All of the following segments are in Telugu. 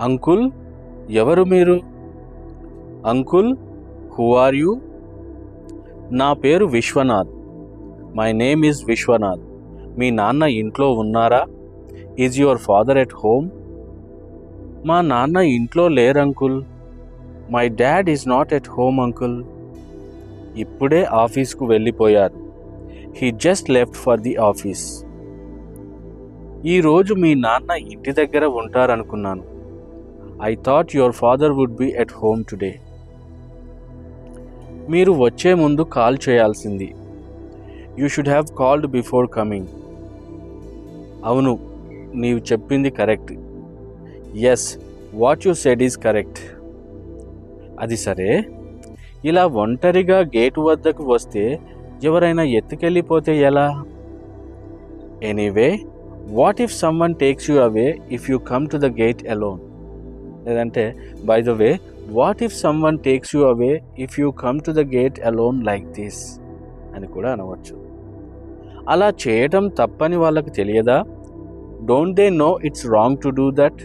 అంకుల్, ఎవరు మీరు? Uncle, who are you? నా పేరు Viswanath. My name is Viswanath. మీ నాన్న ఇంట్లో ఉన్నారా? Is your father at home? మా నాన్న ఇంట్లో లేరు uncle. My dad is not at home uncle. ఇప్పుడే ఆఫీస్కు వెళ్ళిపోయారు. He just left for the office. ఈరోజు మీ నాన్న ఇంటి దగ్గర ఉంటారనుకున్నాను. I thought your father would be at home today. మీరు వచ్చే ముందు కాల్ చేయాల్సింది. You should have called before coming. అవును, నీవు చెప్పింది correct. Yes, what you said is correct. అది సరే, ఇలా ఒంటరిగా గేటు వద్దకు వస్తే ఎవరైనా ఎత్తుకెళ్ళిపోతే ఎలా? Anyway, what if someone takes you away if you come to the gate alone? లేదంటే, by the way, what if someone takes you away if you come to the gate alone like this అని కూడా అనవచ్చు. అలా చేయటం తప్పని వాళ్ళకి తెలియదా? Don't they know it's wrong to do that?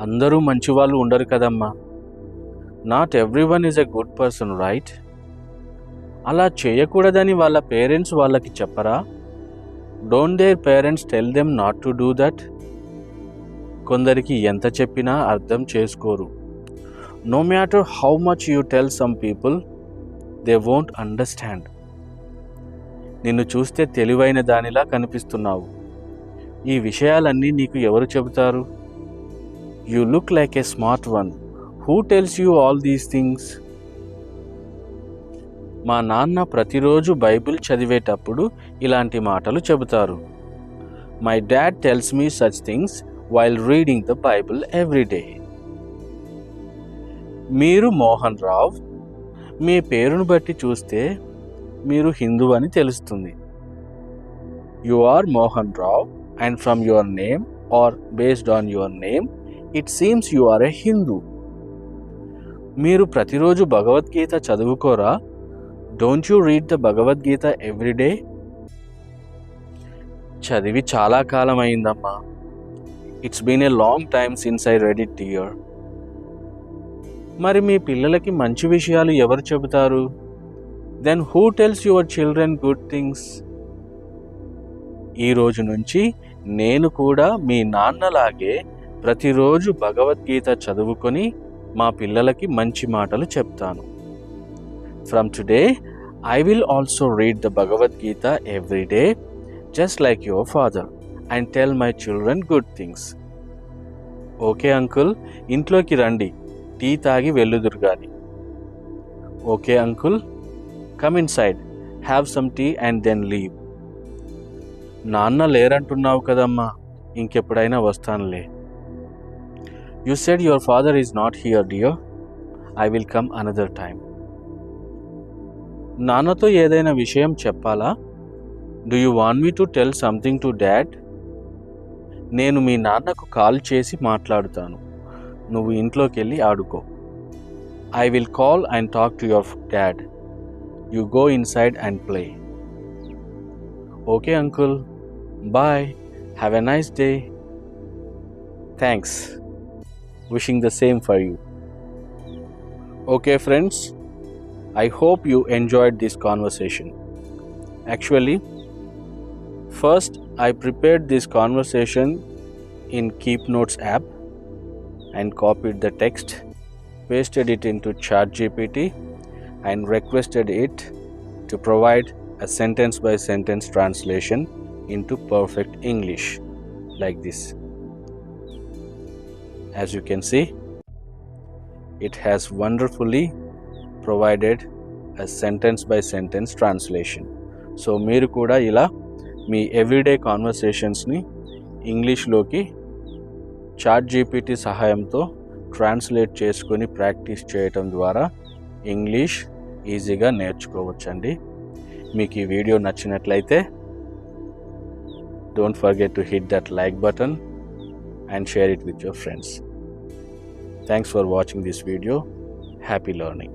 అందరూ మంచివాళ్ళు ఉండరు కదమ్మా. Not everyone is a good person, right? అలా చేయకూడదని వాళ్ళ పేరెంట్స్ వాళ్ళకి చెప్పరా? Don't their parents tell them not to do that? కొందరికి ఎంత చెప్పినా అర్థం చేసుకోరు. No matter how much you tell some people, they won't understand. నిన్ను చూస్తే తెలివైన దానిలా కనిపిస్తున్నావు. ఈ విషయాలన్నీ నీకు ఎవరు చెబుతారు? You look like A smart one. Who tells you all these things? మా నాన్న ప్రతిరోజు బైబిల్ చదివేటప్పుడు ఇలాంటి మాటలు చెబుతారు. My dad tells me such things while reading the Bible every day. మీరు మోహన్ రావ్. మీ పేరును బట్టి చూస్తే మీరు హిందూ అని తెలుస్తుంది. You are Mohan Rao and from your name are based on your name it seems you are a Hindu. మీరు ప్రతిరోజు భగవద్గీత చదువుకోరా? Don't you read the Bhagavad Gita every day? చదివి చాలా కాలం అయిందమ్మా. It's been a long time since I read it dear. మరి మీ పిల్లలకి మంచి విషయాలు ఎవరు చెబుతారు? Then who tells your children good things? ఈ రోజు నుంచి నేను కూడా మీ నాన్నలాగే ప్రతిరోజు భగవద్గీత చదువుకొని మా పిల్లలకి మంచి మాటలు చెప్తాను. From today I will also read the Bhagavad Gita every day just like your father and tell my children good things. Okay uncle, ఇంట్లోకి రండి, టీ తాగి వెళ్ళుదురు గాని. Okay uncle, come inside, have some tea and then leave. నాన్న లేరంటున్నావు కదమ్మా, ఇంకెప్పుడైనా వస్తానులే. You said your father is not here dear. I will come another time. నాన్నతో ఏదైనా విషయం చెప్పాలా? Do you want me to tell something to dad? నేను మీ నాన్నకు కాల్ చేసి మాట్లాడుతాను. నువ్వు ఇంట్లోకి వెళ్ళి ఆడుకో. I will call and talk to your dad. You go inside and play. Okay uncle, bye, have a nice day. Thanks, wishing the same for you. Okay friends, I hope you enjoyed this conversation. Actually, first I prepared this conversation in Keep Notes app and copied the text, pasted it into ChatGPT and requested it to provide a sentence by sentence translation into perfect English like this. As you can see, it has wonderfully provided a sentence by sentence translation. So మీరు కూడా ఇలా మీ ఎవ్రీడే కాన్వర్సేషన్స్ని ఇంగ్లీష్లోకి ChatGPT సహాయంతో ట్రాన్స్లేట్ చేసుకొని ప్రాక్టీస్ చేయటం ద్వారా ఇంగ్లీష్ ఈజీగా నేర్చుకోవచ్చండి. మీకు ఈ వీడియో నచ్చినట్లయితే don't forget to hit that like button and share it with your friends. Thanks for watching this video. Happy learning.